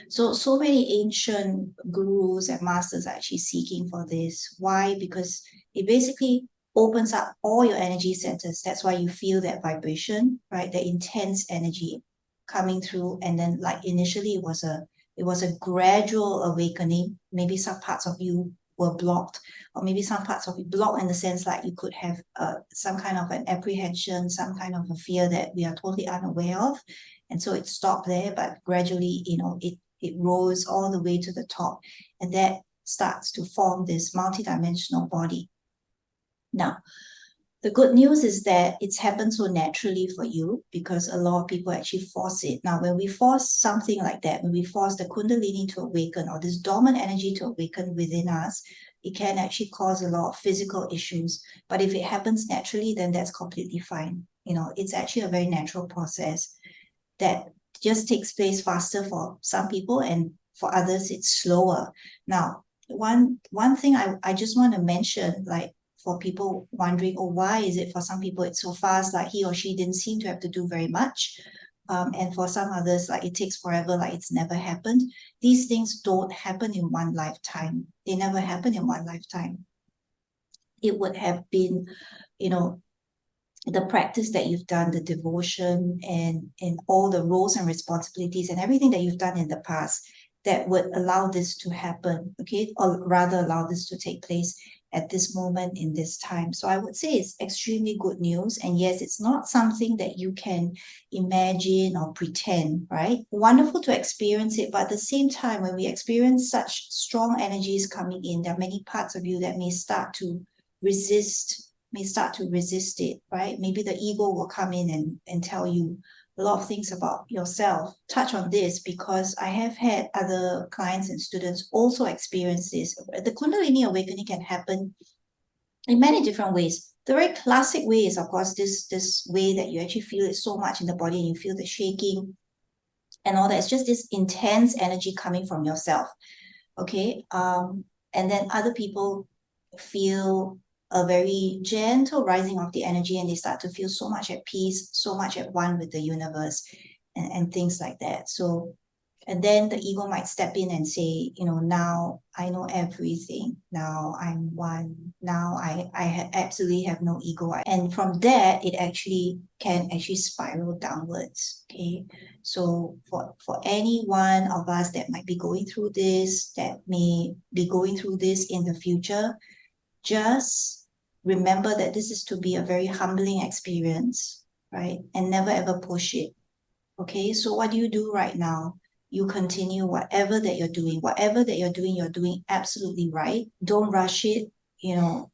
So many ancient gurus and masters are actually seeking for this. Why? Because it basically opens up all your energy centers. That's why you feel that vibration, right? The intense energy coming through. And then like initially it was a gradual awakening. Maybe some parts of you were blocked, or maybe some parts of you blocked in the sense like you could have some kind of an apprehension, some kind of a fear that we are totally unaware of. And so it stopped there, but gradually, it rose all the way to the top, and that starts to form this multidimensional body. Now, the good news is that it's happened so naturally for you because a lot of people actually force it. Now, when we force something like that, when we force the Kundalini to awaken or this dormant energy to awaken within us, it can actually cause a lot of physical issues. But if it happens naturally, then that's completely fine. It's actually a very natural process that just takes place faster for some people, and for others it's slower. Now, one thing I just want to mention, like for people wondering, oh, why is it for some people it's so fast, like he or she didn't seem to have to do very much, and for some others like it takes forever, like it's never happened. These things don't happen in one lifetime. They never happen in one lifetime. It would have been, the practice that you've done, the devotion and all the roles and responsibilities and everything that you've done in the past that would allow this to happen, okay? Or rather allow this to take place at this moment in this time. So I would say it's extremely good news. And yes, it's not something that you can imagine or pretend, right? Wonderful to experience it, but at the same time, when we experience such strong energies coming in, there are many parts of you that may start to resist it, right? Maybe the ego will come in and tell you a lot of things about yourself. Touch on this because I have had other clients and students also experience this. The Kundalini awakening can happen in many different ways. The very classic way is, of course, this way that you actually feel it so much in the body and you feel the shaking and all that. It's just this intense energy coming from yourself, okay? And then other people feel a very gentle rising of the energy and they start to feel so much at peace, so much at one with the universe and things like that. So, and then the ego might step in and say, now I know everything. Now I'm one. Now I absolutely have no ego. And from there, it can spiral downwards. Okay. So for any one of us that might be going through this, that may be going through this in the future, just remember that this is to be a very humbling experience, right? And never ever push it. Okay, so what do you do right now? You continue whatever that you're doing. Whatever that you're doing absolutely right. Don't rush it.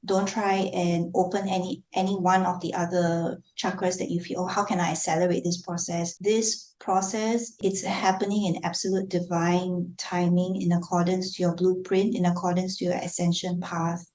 Don't try and open any one of the other chakras that you feel, oh, how can I accelerate this process? This process, it's happening in absolute divine timing, in accordance to your blueprint, in accordance to your ascension path.